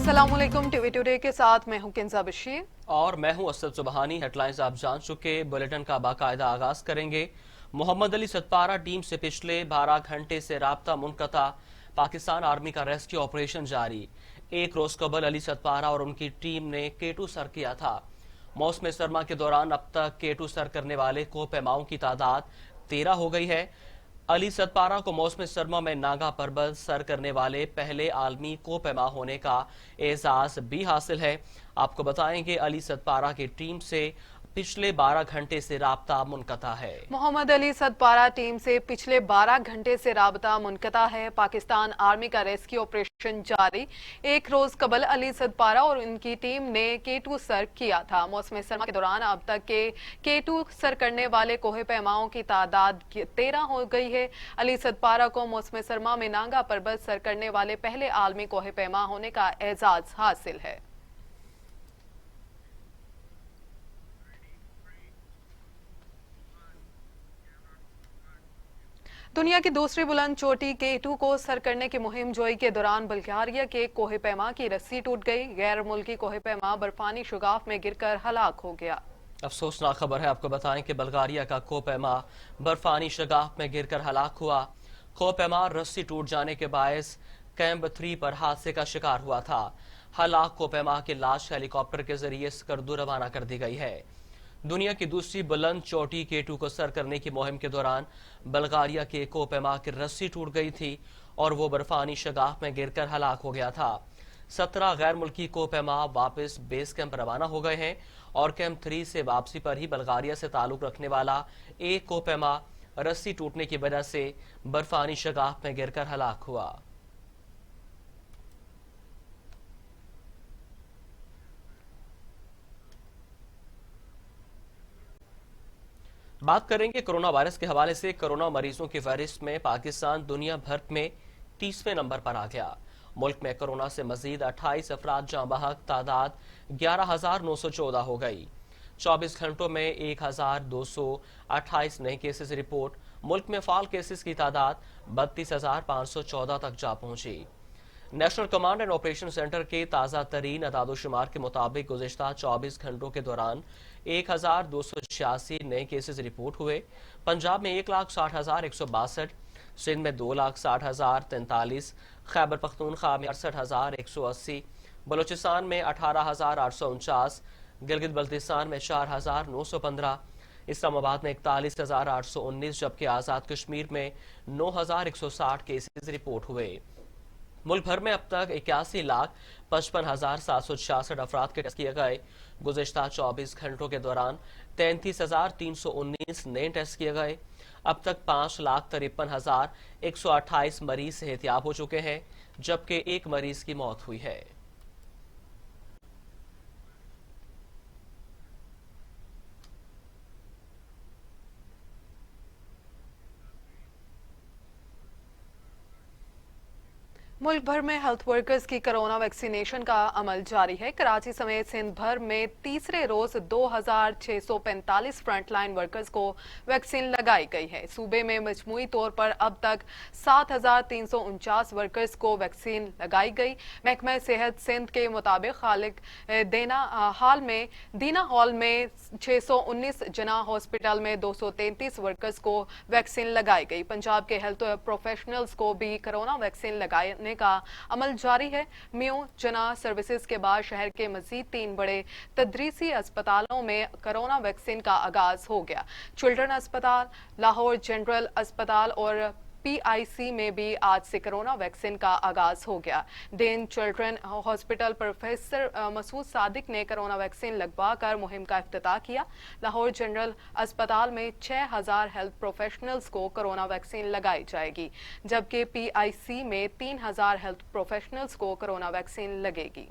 अस्सलामुअलैकुम, TV today के साथ मैं हूं किंजा बशीर और मैं हूं असद सुबहानी। हेडलाइंस आप जान चुके, बुलेटिन का बाकायदा आगाज करेंगे। मोहम्मद अली सतपारा टीम से पिछले 12 घंटे से राब्ता मुनक़ता। पाकिस्तान आर्मी का रेस्क्यू ऑपरेशन जारी। एक रोज कबल अली सतपारा और उनकी टीम ने केटू सर किया था। मौसम सरमा के दौरान अब तक केटू सर करने वाले कोहपेमाओं की तादाद 13 हो गई है। अली सतपारा को मौसम सरमा में नागा पर्वत सर करने वाले पहले आलमी कोहपेमा होने का एजाज भी हासिल है। आपको बताएंगे अली सतपारा की टीम से पिछले 12 घंटे से राब्ता मुनक़ता है। मोहम्मद अली सतपारा टीम से पिछले 12 घंटे से राबता मुनक़ता है। पाकिस्तान आर्मी का रेस्क्यू ऑपरेशन जारी। एक रोज कबल अली सतपारा और उनकी टीम ने केटू सर किया था। मौसम सरमा के दौरान अब तक के केटू सर करने वाले कोहे पैमाओं की तादाद 13 हो गई है। अली सतपारा को मौसम सरमा में नागा पर्वत सर करने वाले पहले आलमी कोहे पैमा होने का एजाज हासिल है। दुनिया की दूसरी बुलंद चोटी केटू को सर करने की मुहिम जोई के दौरान बल्गारिया के कोहे पैमा की रस्सी टूट गई। गैर मुल्की कोहे पैमा बर्फानी शुगाफ में गिरकर हलाक हो गया। अफसोसनाक खबर है, आपको बताएं कि बल्गारिया का कोहपेमा बर्फानी शगाफ में गिरकर हलाक हुआ। कोहपेमा रस्सी टूट जाने के बायस कैंप 3 पर हादसे का शिकार हुआ था। हलाक कोहपेमा की लाश हेलीकॉप्टर के जरिए स्कर्दू रवाना कर दी गई है। दुनिया की दूसरी बुलंद चोटी केटू को सर करने की मुहिम के दौरान बल्गारिया के कोहपेमा की रस्सी टूट गई थी और वो बर्फानी शगाफ में गिरकर हलाक हो गया था। 17 गैर मुल्की कोहपेमा वापस बेस कैंप रवाना हो गए हैं और कैंप 3 से वापसी पर ही बल्गारिया से ताल्लुक रखने वाला एक कोहपेमा रस्सी टूटने की वजह से बर्फानी शगाफ में गिरकर हलाक हुआ। बात करेंगे कोरोना वायरस के हवाले से। कोरोना मरीजों की फहरिस्त में पाकिस्तान दुनिया भर में 30वें नंबर पर आ गया। मुल्क में कोरोना से मजीद 28 अफराद जाँ बहक, तादाद 11,914 हो गई। 24 घंटों में 1,228 नए केसेस रिपोर्ट। मुल्क में फाल केसेस की तादाद 32,514 तक जा पहुंची। National command and operation centre के ताज़ा तरीन अदादोशुमार के मुताबिक गुज़िश्ता 24 घंटों के दौरान 1,286 नए केसेस रिपोर्ट हुए। पंजाब में 1,60,162, सिंध में 2,60,043, खैबर पख्तूनख्वा में 68,180, बलूचिस्तान में 18,849, गिलगित बल्तिस्तान में 4,915, इस्लामाबाद में 41,819, जबकि आज़ाद कश्मीर में 9,160 केसेस रिपोर्ट हुए। मुल्क भर में अब तक 81,55,766 अफराद के टेस्ट किए गए। गुज़िश्ता 24 घंटों के दौरान 33,319 नए टेस्ट किए गए। अब तक 5,53,128 मरीज सेहतियाब हो चुके हैं, जबकि एक मरीज की मौत हुई है। मुल्क भर में हेल्थ वर्कर्स की कोरोना वैक्सीनेशन का अमल जारी है। कराची समेत सिंध भर में तीसरे रोज 2,645 फ्रंटलाइन वर्कर्स को वैक्सीन लगाई गई है। सूबे में मजमूई तौर पर अब तक 7,349 वर्कर्स को वैक्सीन लगाई गई। महकमा सेहत सिंध के मुताबिक दीना हॉल में 619, जना हॉस्पिटल में 233 वर्कर्स को वैक्सीन लगाई गई। पंजाब के हेल्थ प्रोफेशनल्स को भी कोरोना वैक्सीन लगाने का अमल जारी है। मियो जना सर्विसेज के बाद शहर के मजीद 3 बड़े तदरीसी अस्पतालों में कोरोना वैक्सीन का आगाज हो गया। चिल्ड्रन अस्पताल, लाहौर जनरल अस्पताल और PIC में भी आज से कोरोना वैक्सीन का आगाज हो गया। Dean children hospital professor Masood Sadiq ने कोरोना वैक्सीन लगवा कर मुहिम का इफ्तिताह किया। लाहौर जनरल अस्पताल में 6,000 हेल्थ प्रोफेशनल्स को कोरोना वैक्सीन लगाई जाएगी, जबकि PIC में 3,000 हेल्थ प्रोफेशनल्स को कोरोना वैक्सीन लगेगी।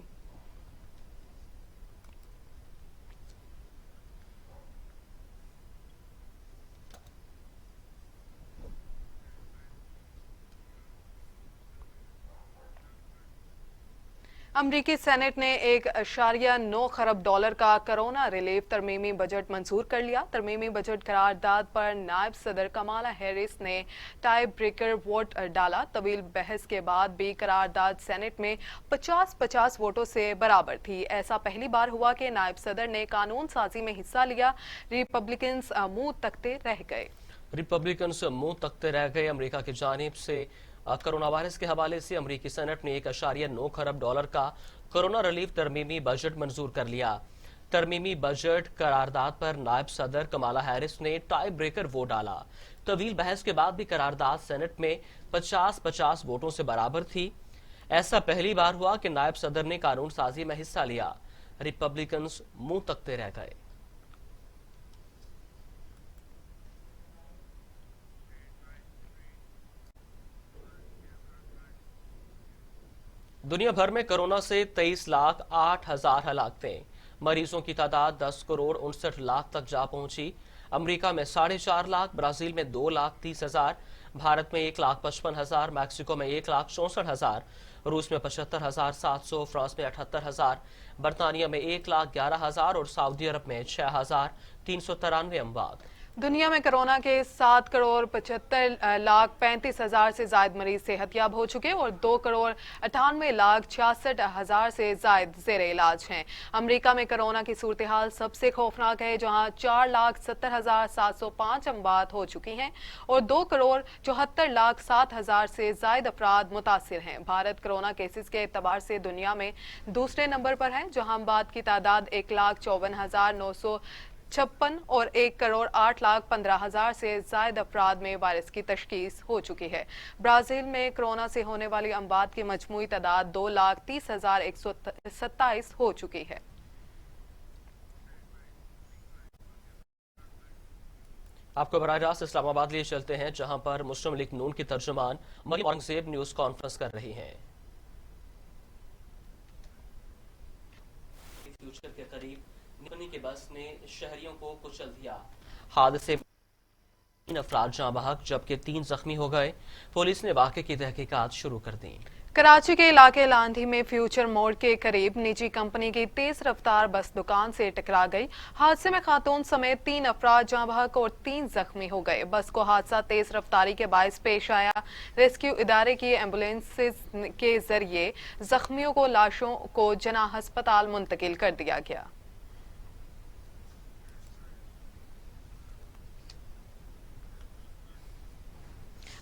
अमरीकी सेनेट ने $1.9 खरब का कोरोना रिलीफ तरमीमी बजट मंजूर कर लिया। तरमीमी बजट करारदाद पर नायब सदर कमाला हैरिस ने टाई ब्रेकर वोट डाला। तवील बहस के बाद भी करारदाद सेनेट में 50-50 वोटों से बराबर थी। ऐसा पहली बार हुआ कि नायब सदर ने कानून साजी में हिस्सा लिया। रिपब्लिकन्स मुंह तकते रह गए। रिपब्लिकन्स मुंह तकते रह गए। अमेरिका की जानिब से कोरोना वायरस के हवाले से अमरीकी सेनेट ने $1.9 खरब का कोरोना रिलीफ तरमीमी बजट मंजूर कर लिया। तरमीमी बजट करारदाद पर नायब सदर कमाला हैरिस ने टाई ब्रेकर वोट डाला। तवील बहस के बाद भी करारदाद सेनेट में 50-50 वोटों से बराबर थी। ऐसा पहली बार हुआ कि नायब सदर ने कानून साजी में हिस्सा लिया। रिपब्लिकन्स मुंह तकते रह गए। दुनिया भर में कोरोना से 23,08,000 हलाकतें। मरीजों की तादाद 10,59,00,000 तक जा पहुंची। अमेरिका में 4.5 लाख, ब्राजील में 2,30,000, भारत में 1,55,000, मैक्सिको में 1,64,000, रूस में 75,700, फ्रांस में 78,000, बरतानिया में 1,11,000 और सऊदी अरब में 6,393 अमवात। दुनिया में कोरोना के 7,75,35,000 से जायद मरीज सेहतयाब हो चुके और 2,98,66,000 से जायद जेर इलाज हैं। अमेरिका में कोरोना की सूरत हाल सबसे खौफनाक है, जहां 4,70,705 अमवात हो चुकी हैं और 2,74,07,000 से जायद अफराद मुतासिर हैं। भारत कोरोना केसेस के एतबार से दुनिया में दूसरे नंबर पर है, जहां अमवात की तादाद 1,54,956 और 1,08,15,000 से जायद अफराद में वायरस की तशखीस हो चुकी है। ब्राजील में कोरोना से होने वाली अमवात की मजमूई तादाद 2,30,127 हो चुकी है। आपको बराह रास्त इस्लामाबाद लिए चलते हैं, जहां पर मुस्लिम लीग नून की तर्जुमान मरियम औरंगजेब न्यूज कॉन्फ्रेंस कर रही हैं। फ्यूचर के करीब निकलने के बस ने शहरियों को कुचल दिया। हादसे 3 अफराद जाँ बहक जबकि 3 जख्मी हो गए। पुलिस ने वाक़े की तहकीकात शुरू कर दी। कराची के इलाके लांधी में फ्यूचर मोड़ के करीब निजी कंपनी की तेज रफ्तार बस दुकान से टकरा गई। हादसे में खातून समेत 3 अफराद जाँ बहक और 3 जख्मी हो गए। बस को हादसा तेज रफ्तारी के बायस पेश आया। रेस्क्यू इदारे की एम्बुलेंस के जरिए जख्मियों को लाशों को जना अस्पताल मुंतकिल कर दिया गया।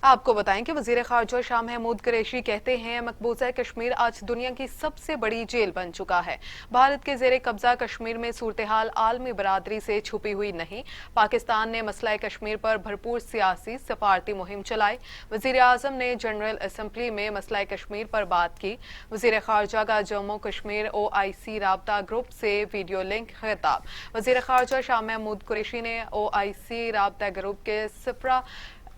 आपको बताएं कि वजीर खारजा शाह महमूद कुरैशी कहते हैं, मकबूजा कश्मीर आज दुनिया की सबसे बड़ी जेल बन चुका है। भारत के जेर कब्जा कश्मीर में सूरत हाल आलमी बरादरी से छुपी हुई नहीं। पाकिस्तान ने मसला कश्मीर पर भरपूर सियासी सफारती मुहिम चलाई। वजीर आजम ने जनरल असम्बली में मसला कश्मीर पर बात की। वजीर खारजा का जम्मू कश्मीर OIC राबता ग्रुप से वीडियो लिंक खिताब। वजीर खारजा शाह महमूद कुरैशी ने OIC राबता ग्रुप के सिफरा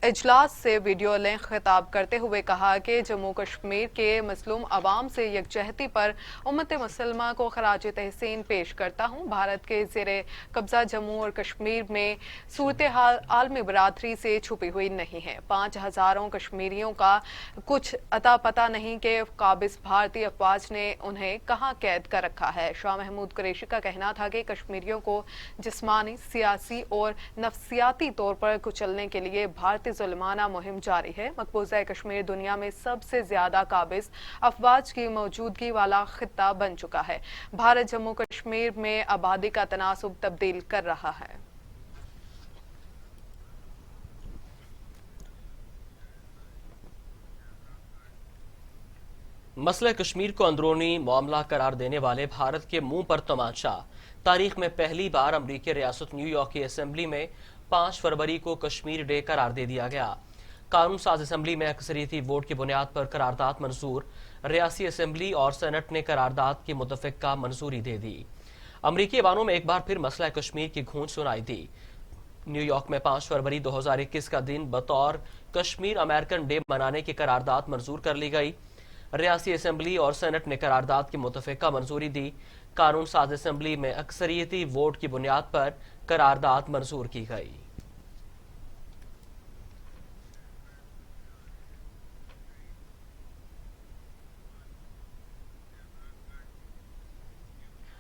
इजलास से वीडियो लिंक खिताब करते हुए कहा कि जम्मू कश्मीर के मसलूम अवाम से यकजहती पर उम्मत मुसलमा को खराज तहसीन पेश करता हूँ। भारत के ज़ेरे कब्जा जम्मू और कश्मीर में सूरत हाल आलमी बरादरी से छुपी हुई नहीं है। 5,000 कश्मीरियों का कुछ अता पता नहीं कि काबिज भारतीय अफवाज ने उन्हें कहाँ कैद कर रखा है। शाह महमूद कुरैशी का कहना था कि कश्मीरियों को जिस्मानी, सियासी और नफ्सियाती तौर पर कुचलने के लिए भारतीय जुल्माना मुहिम जारी है। मकबूजा कश्मीर दुनिया में सबसे ज्यादा काबिज अफवाज की मौजूदगी वाला खित्ता बन चुका है। भारत जम्मू कश्मीर में आबादी का तनासुब तब्दील कर रहा है। मसला कश्मीर को अंदरूनी मामला करार देने वाले भारत के मुंह पर तमाचा। तारीख में पहली बार अमरीकी रियासत न्यूयॉर्क की असेंबली में 5 फरवरी को कश्मीर डे करार दे दिया गया। कानून साज असेंबली में अक्सरियती वोट की बुनियाद पर करारदाद मंजूर। रियासी असेंबली और सेनेट ने करारदाद की मुतफिका मंजूरी दे दी। अमरीकी ऐवानों में एक बार फिर मसला कश्मीर की गूंज सुनाई दी। न्यूयॉर्क में 5 फरवरी 2021 का दिन बतौर कश्मीर अमेरिकन डे मनाने की करारदाद मंजूर कर ली गई। रियासी असेंबली और सेनेट ने करारदाद की मुतफिका मंजूरी दी। कानून साज असेंबली में अक्सरियती वोट की बुनियाद पर करारदाद मंजूर की गई।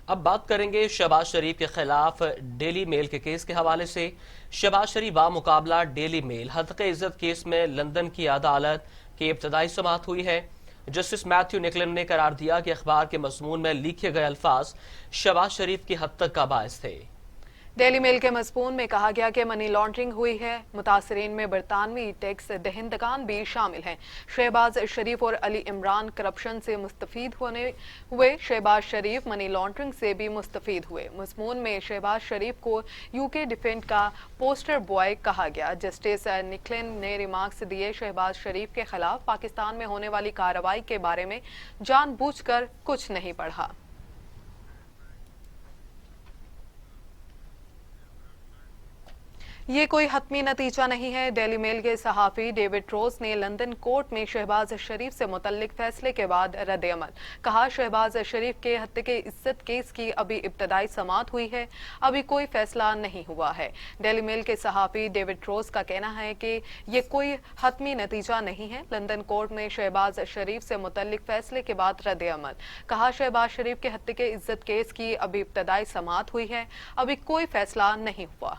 اب بات کریں گے شہباز شریف کے خلاف ڈیلی میل کے کیس کے حوالے سے۔ شہباز شریف بامقابلہ ڈیلی میل ہتک عزت کیس میں لندن کی عدالت کی ابتدائی سماعت ہوئی ہے۔ جسٹس میتھیو نکلن نے قرار دیا کہ اخبار کے مضمون میں لکھے گئے الفاظ شہباز شریف کی ہتک کا باعث تھے۔ ڈیلی میل کے مضمون میں کہا گیا کہ منی لانڈرنگ ہوئی ہے، متاثرین میں برطانوی ٹیکس دہندگان بھی شامل ہیں۔ شہباز شریف اور علی عمران کرپشن سے مستفید ہوئے، شہباز شریف منی لانڈرنگ سے بھی مستفید ہوئے۔ مضمون میں شہباز شریف کو یو کے ڈیفینڈ کا پوسٹر بوائے کہا گیا۔ جسٹس نکلن نے ریمارکس دیے، شہباز شریف کے خلاف پاکستان میں ہونے والی کارروائی کے بارے میں جان بوجھ کر کچھ نہیں پڑھا۔ یہ کوئی حتمی نتیجہ نہیں ہے۔ ڈیلی میل کے صحافی ڈیوڈ روز نے لندن کورٹ میں شہباز شریف سے متعلق فیصلے کے بعد رد عمل کہا، شہباز شریف کے ہتک عزت کیس کی ابھی ابتدائی سماعت ہوئی ہے، ابھی کوئی فیصلہ نہیں ہوا ہے۔ ڈیلی میل کے صحافی ڈیوڈ روز کا کہنا ہے کہ یہ کوئی حتمی نتیجہ نہیں ہے۔ لندن کورٹ میں شہباز شریف سے متعلق فیصلے کے بعد رد عمل کہا، شہباز شریف کے ہتک عزت کیس کی ابھی ابتدائی سماعت ہوئی ہے، ابھی کوئی فیصلہ نہیں ہوا۔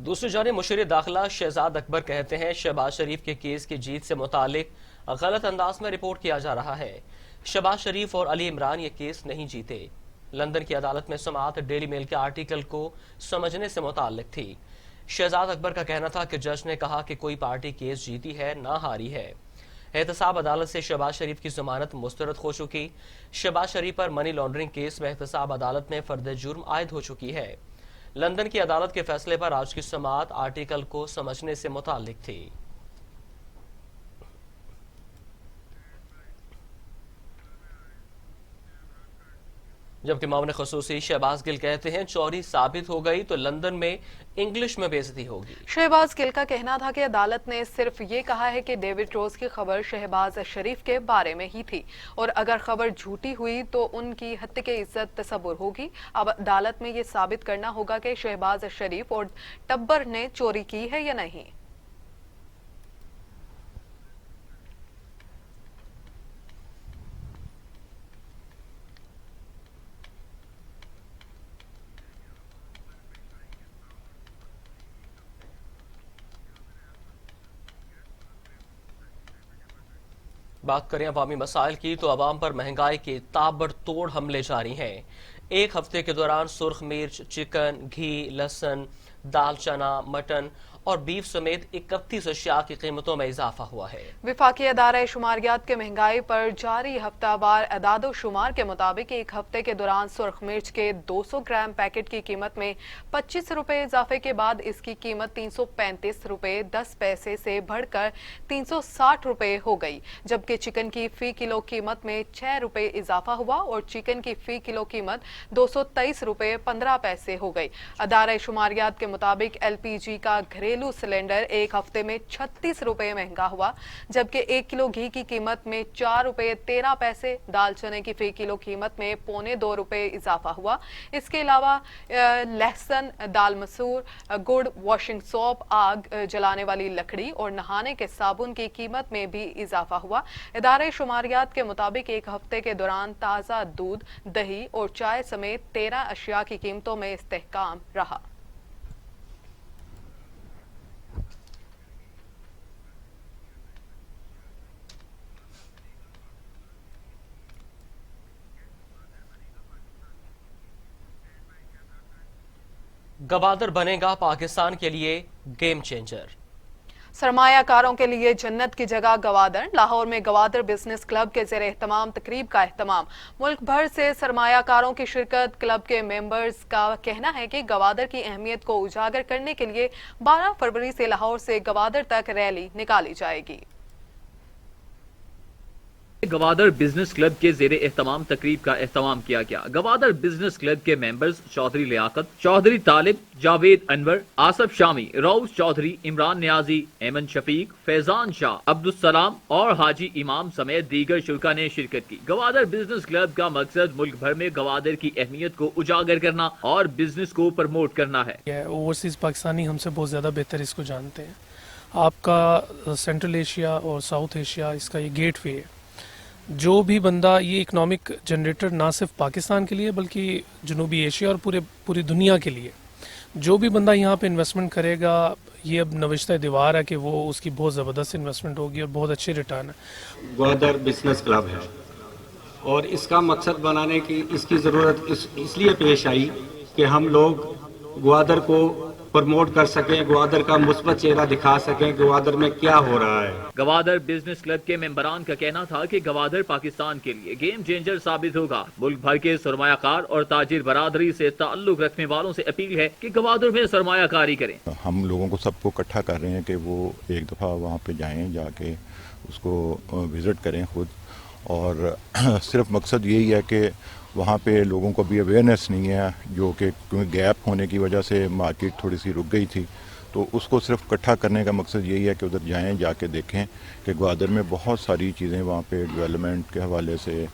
دوسری جانب مشیر داخلہ شہزاد اکبر کہتے ہیں شہباز شریف کے کیس کی جیت سے متعلق غلط انداز میں رپورٹ کیا جا رہا ہے۔ شہباز شریف اور علی عمران یہ کیس نہیں جیتے۔ لندن کی عدالت میں سماعت ڈیلی میل کے آرٹیکل کو سمجھنے سے متعلق تھی۔ شہزاد اکبر کا کہنا تھا کہ جج نے کہا کہ کوئی پارٹی کیس جیتی ہے نہ ہاری ہے۔ احتساب عدالت سے شہباز شریف کی ضمانت مسترد ہو چکی۔ شہباز شریف پر منی لانڈرنگ کیس میں احتساب عدالت میں فرد جرم عائد ہو چکی ہے۔ لندن کی عدالت کے فیصلے پر آج کی سماعت آرٹیکل کو سمجھنے سے متعلق تھی۔ جبکہ معاون خصوصی شہباز گل کہتے ہیں چوری ثابت ہو گئی تو لندن میں انگلش میں بے عزتی ہوگی۔ شہباز گل کا کہنا تھا کہ عدالت نے صرف یہ کہا ہے کہ ڈیوڈ روز کی خبر شہباز شریف کے بارے میں ہی تھی، اور اگر خبر جھوٹی ہوئی تو ان کی ہتک عزت تصور ہوگی۔ اب عدالت میں یہ ثابت کرنا ہوگا کہ شہباز شریف اور ٹبر نے چوری کی ہے یا نہیں۔ بات کریں عوامی مسائل کی تو عوام پر مہنگائی کے تابڑتوڑ حملے جاری ہیں۔ ایک ہفتے کے دوران سرخ مرچ، چکن، گھی، لہسن، دال چنا، مٹن اور بیف سمیت 31 اشیاء کی قیمتوں میں اضافہ ہوا ہے۔ وفاقی ادارہ شماریات کے مہنگائی پر جاری ہفتہ وار اعداد و شمار کے مطابق ایک ہفتے کے دوران سرخ مرچ کے 200 گرام پیکٹ کی قیمت میں 25 روپے اضافے کے بعد اس کی قیمت 335 روپے 10 پیسے سے بڑھ کر 360 روپے ہو گئی، جبکہ چکن کی فی کلو قیمت میں 6 روپے اضافہ ہوا اور چکن کی فی کلو قیمت 223 روپے 15 پیسے ہو گئی۔ ادارہ شماریات کے مطابق ایل پی جی کا گھریلو سلنڈر ایک ہفتے میں 36 روپے مہنگا ہوا، جبکہ 1 کلو گھی کی قیمت میں 4 روپے 13 پیسے، دال چنے کی فی کلو قیمت میں 1.25 روپے اضافہ ہوا۔ اس کے علاوہ لہسن، دال مسور، گڑ، واشنگ سوپ، آگ جلانے والی لکڑی اور نہانے کے صابن کی قیمت میں بھی اضافہ ہوا۔ ادارہ شماریات کے مطابق ایک ہفتے کے دوران تازہ دودھ، دہی اور چائے سمیت 13 اشیاء کی قیمتوں میں استحکام رہا۔ گوادر بنے گا پاکستان کے لیے گیم چینجر۔ سرمایہ کاروں کے لیے جنت کی جگہ گوادر۔ لاہور میں گوادر بزنس کلب کے زیر اہتمام تقریب کا اہتمام۔ ملک بھر سے سرمایہ کاروں کی شرکت۔ کلب کے ممبرز کا کہنا ہے کہ گوادر کی اہمیت کو اجاگر کرنے کے لیے 12 فروری سے لاہور سے گوادر تک ریلی نکالی جائے گی۔ گوادر بزنس کلب کے زیر اہتمام تقریب کا اہتمام کیا گیا۔ گوادر بزنس کلب کے ممبرز چودھری لیاقت، چودھری طالب، جاوید انور، آصف شامی، روز چودھری، عمران نیازی، ایمن شفیق، فیضان شاہ، عبدالسلام اور حاجی امام سمیت دیگر شرکاء نے شرکت کی۔ گوادر بزنس کلب کا مقصد ملک بھر میں گوادر کی اہمیت کو اجاگر کرنا اور بزنس کو پروموٹ کرنا ہے۔ اوورسیز پاکستانی ہم سے بہت زیادہ بہتر اس کو جانتے ہیں۔ آپ کا سینٹرل ایشیا اور ساؤتھ ایشیا اس کا یہ گیٹ وے ہے. جو بھی بندہ یہ اکنامک جنریٹر نہ صرف پاکستان کے لیے بلکہ جنوبی ایشیا اور پوری دنیا کے لیے، جو بھی بندہ یہاں پہ انویسٹمنٹ کرے گا، یہ اب نوشتہ دیوار ہے کہ وہ اس کی بہت زبردست انویسٹمنٹ ہوگی اور بہت اچھے ریٹرن ہے. گوادر بزنس کلب ہے اور اس کا مقصد بنانے کی اس کی ضرورت اس لیے پیش آئی کہ ہم لوگ گوادر کو پروموٹ کر سکیں، گوادر کا مثبت چہرہ دکھا سکیں، گوادر میں کیا ہو رہا ہے. گوادر بزنس کلب کے ممبران کا کہنا تھا کہ گوادر پاکستان کے لیے گیم چینجر ثابت ہوگا. ملک بھر کے سرمایہ کار اور تاجر برادری سے تعلق رکھنے والوں سے اپیل ہے کہ گوادر میں سرمایہ کاری کریں. ہم لوگوں کو سب کو اکٹھا کر رہے ہیں کہ وہ ایک دفعہ وہاں پہ جائیں، جا کے اس کو وزٹ کریں خود، اور صرف مقصد یہی ہے کہ وہاں پہ لوگوں کو بھی اویئرنیس نہیں ہے، جو کہ کیونکہ گیپ ہونے کی وجہ سے مارکیٹ تھوڑی سی رک گئی تھی، تو اس کو صرف اکٹھا کرنے کا مقصد یہی ہے کہ ادھر جائیں، جا کے دیکھیں کہ گوادر میں بہت ساری چیزیں وہاں پہ ڈیولپمنٹ کے حوالے سے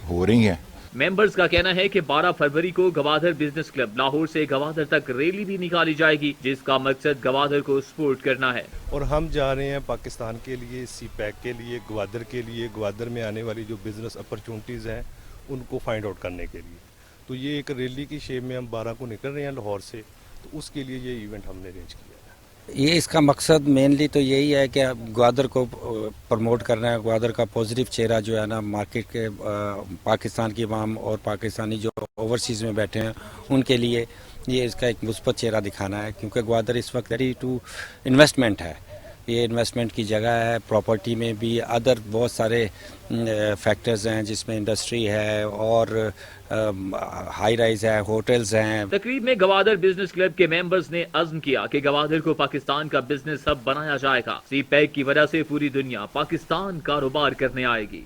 ہو رہی ہیں. ممبرز کا کہنا ہے کہ 12 فروری کو گوادر بزنس کلب لاہور سے گوادر تک ریلی بھی نکالی جائے گی، جس کا مقصد گوادر کو سپورٹ کرنا ہے. اور ہم جا رہے ہیں پاکستان کے لیے، سی پیک کے لیے، گوادر کے لیے، گوادر میں آنے والی جو بزنس اپرچونٹیز ہیں ان کو فائنڈ آؤٹ کرنے کے لیے. تو یہ ایک ریلی کی شیپ میں ہم 12 کو نکل رہے ہیں لاہور سے، تو اس کے لیے یہ ایونٹ ہم نے ارینج کیا ہے. یہ اس کا مقصد مینلی تو یہی ہے کہ گوادر کو پروموٹ کرنا ہے. گوادر کا پازیٹیو چہرہ جو ہے نا مارکیٹ کے پاکستان کی عوام اور پاکستانی جو اوورسیز میں بیٹھے ہیں ان کے لیے یہ اس کا ایک مثبت چہرہ دکھانا ہے، کیونکہ گوادر اس وقت ریڈی ٹو انویسٹمنٹ ہے. یہ انویسٹمنٹ کی جگہ ہے، پراپرٹی میں بھی ادر بہت سارے فیکٹرز ہیں جس میں انڈسٹری ہے اور ہائی رائز ہے، ہوٹلز ہیں. تقریب میں گوادر بزنس کلب کے ممبرز نے عزم کیا کہ گوادر کو پاکستان کا بزنس ہب بنایا جائے گا. سی پیک کی وجہ سے پوری دنیا پاکستان کاروبار کرنے آئے گی.